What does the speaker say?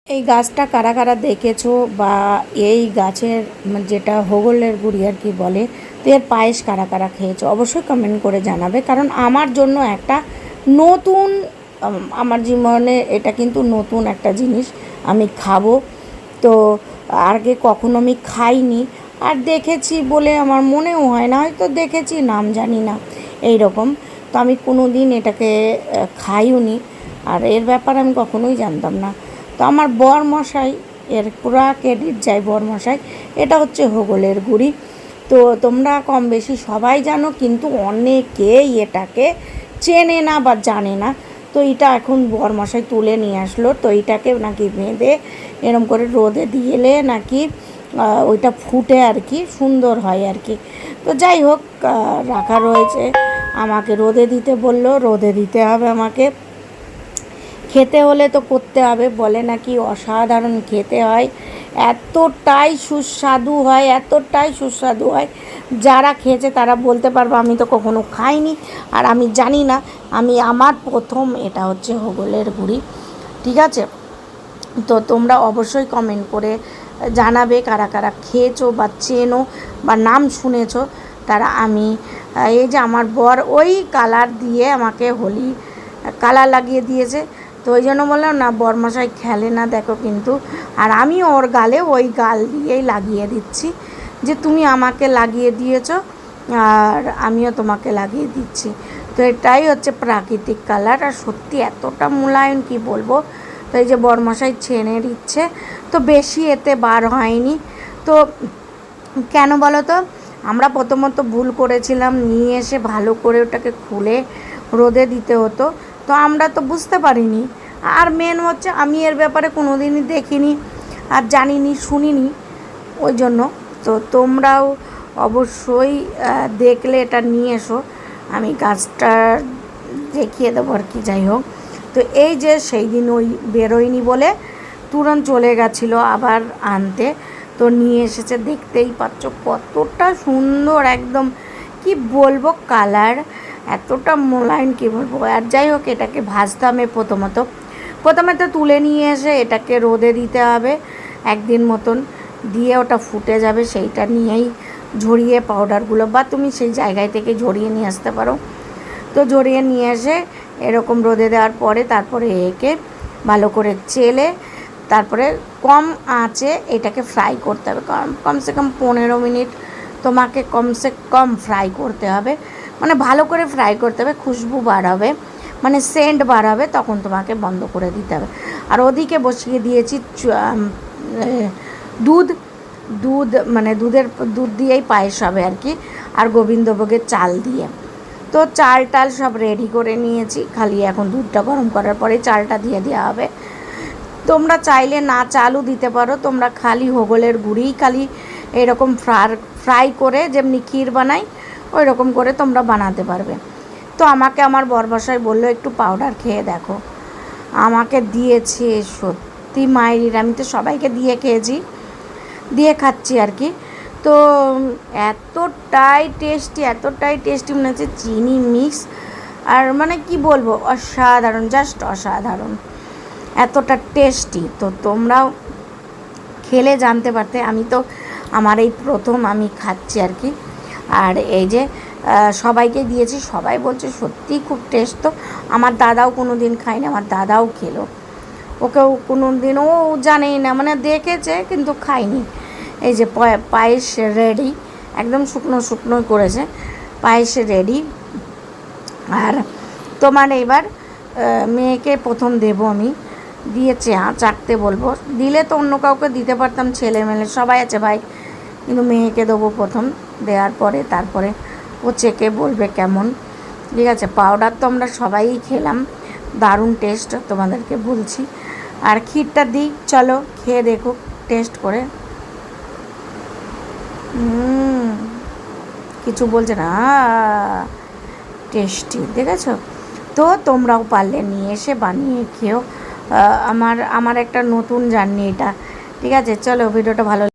এই গাছটা কারা কারা দেখেছো বা এই গাছের যেটা হোগলের গুড়ি আর কি বলে, তো এর পায়েস কারা কারা খেয়েছো অবশ্যই কমেন্ট করে জানাবে। কারণ আমার জন্য একটা নতুন, আমার জীবনে এটা কিন্তু নতুন একটা জিনিস আমি খাবো। তো আগে কখনো আমি খাইনি, আর দেখেছি বলে আমার মনেও হয় না, হয়তো দেখেছি নাম জানি না এই রকম। তো আমি কোনো দিন এটাকে খাইও নি, আর এর ব্যাপারে আমি কখনোই জানতাম না। তো আমার বরমশাই, এর পুরা ক্রেডিট যায় বরমশাই। এটা হচ্ছে হোগলের গুড়ি। তো তোমরা কম বেশি সবাই জানো, কিন্তু অনেকেই এটাকে চেনে না বা জানে না। তো এটা এখন বরমশাই তুলে নিয়ে আসলো। তো এটাকে নাকি বেঁধে এরম করে রোদে দিয়েলে নাকি ওইটা ফুটে আর কি সুন্দর হয় আর কি। তো যাই হোক, রাখা রয়েছে। আমাকে রোদে দিতে বললো, রোদে দিতে হবে আমাকে। খেতে হলে তো করতে হবে, বলে নাকি অসাধারণ খেতে হয়, এতটাই সুস্বাদু হয়, এতটাই সুস্বাদু হয়। যারা খেয়েছে তারা বলতে পারবে, আমি তো কখনো খাইনি আর আমি জানি না। আমার প্রথম এটা হচ্ছে হোগলের গুড়ি, ঠিক আছে? তো তোমরা অবশ্যই কমেন্ট করে জানাবে কারা কারা খেয়েছো বা চেনো বা নাম শুনেছো তারা। এই যে আমার বর ওই কালার দিয়ে আমাকে হোলি কালার লাগিয়ে দিয়েছে। তো ওই জন্য বললাম না, বরমশাই খেলে না দেখো কিন্তু। আর আমি ওর গালে ওই গাল দিয়েই লাগিয়ে দিচ্ছি যে তুমি আমাকে লাগিয়ে দিয়েছো আর আমিও তোমাকে লাগিয়ে দিচ্ছি। তো এটাই হচ্ছে প্রাকৃতিক কালার, আর সত্যি এতটা মোলায়েম কি বলবো। তো এই যে বরমশাই ছেনে দিচ্ছে, তো বেশি এতে বার হয়নি। তো কেন বলো তো, আমরা প্রথমত ভুল করেছিলাম, নিয়ে এসে ভালো করে ওটাকে খুলে রোদে দিতে হতো। তো আমরা তো বুঝতে পারিনি। আর মেন হচ্ছে আমি এর ব্যাপারে কোনো দিনই দেখিনি আর জানিনি, শুনিনি, ওই জন্য। তো তোমরাও অবশ্যই দেখলে এটা নিয়ে এসো, আমি গাছটা দেখিয়ে দেবো আর কি। যাই হোক, তো এই যে সেই দিন ওই বেরোয়নি বলে তুরন্ত চলে গেছিলো আবার আনতে। তো নিয়ে এসেছে, দেখতেই পাচ্ছ কতটা সুন্দর, একদম কি বলবো কালার, এতটা মোলায়েম কি বলবো। আর যাই হোক, এটাকে ভাজতে হবে প্রথমে তো তুলে নিয়ে এসে এটাকে রোদে দিতে হবে একদিন মতন, দিয়ে ওটা ফুটে যাবে, সেইটা নিয়েই ঝরিয়ে পাউডারগুলো, বা তুমি সেই জায়গায় থেকে ঝরিয়ে নিয়ে আসতে পারো। তো ঝরিয়ে নিয়ে এসে এরকম রোদে দেওয়ার পরে তারপরে একে ভালো করে চেলে তারপরে কম আঁচে এটাকে ফ্রাই করতে হবে। কমসে কম 15 মিনিট তোমাকে কমসে কম ফ্রাই করতে হবে, মানে ভালো করে ফ্রাই করতে হবে, খুশবু বার হবে, মানে সেন্ট বার হবে, তখন তোমাকে বন্ধ করে দিতে হবে। আর ওদিকে বসিয়ে দিয়েছি দুধ দুধ মানে দুধ দিয়েই পায়েস হবে আর কি, আর গোবিন্দভোগের চাল দিয়ে। তো চাল টাল সব রেডি করে নিয়েছি, খালি এখন দুধটা গরম করার পরে চালটা দিয়ে দেওয়া হবে। তোমরা চাইলে না চালও দিতে পারো, তোমরা খালি হোগলের গুঁড়িই খালি এরকম ফ্রাই করে যেমনি ক্ষীর বানাই ওই রকম করে তোমরা বানাতে পারবে। তো আমাকে আমার বরমশাই বললো একটু পাউডার খেয়ে দেখো, আমাকে দিয়েছে, সত্যি মায়ের, আমি তো সবাইকে দিয়ে খাচ্ছি আর কি। তো এতটাই টেস্টি মনে হচ্ছে চিনি মিক্স, আর মানে কি বলবো, অসাধারণ, জাস্ট অসাধারণ, এতটা টেস্টি। তো তোমরাও খেলে জানতে পারতে। আমি তো আমার এই প্রথম আমি খাচ্ছি আর কি। আর এই যে সবাইকে দিয়েছি, সবাই বলছে সত্যিই খুব টেস্ট। তো আমার দাদাও কোনো দিন খায়নি, আমার দাদাও খেলো, ওকেও কোনো দিন, ও জানেই না, মানে দেখেছে কিন্তু খায়নি। এই যে পায়েস রেডি, একদম শুকনো করেছে, পায়েস রেডি। আর তোমার এবার মেয়েকে প্রথম দেবো আমি, দিয়ে চাকতে বলবো, দিলে তো অন্য কাউকে দিতে পারতাম, ছেলে মেলে সবাই আছে ভাই, কিন্তু মেয়েকে দেবো প্রথম, দেওয়ার পরে তারপরে ও চেকে বলবে কেমন। ঠিক আছে, পাউডার তো আমরা সবাই খেলাম, দারুণ টেস্ট তোমাদেরকে বলছি। আর ক্ষীরটা দিই, চলো খেয়ে দেখো টেস্ট করে। কিছু বলছে না, টেস্টি, দেখেছো? তো তোমরাও পারলে নিয়ে এসে বানিয়ে খেও। আমার একটা নতুন জার্নি এটা, ঠিক আছে? চলো, ভিডিওটা ভালো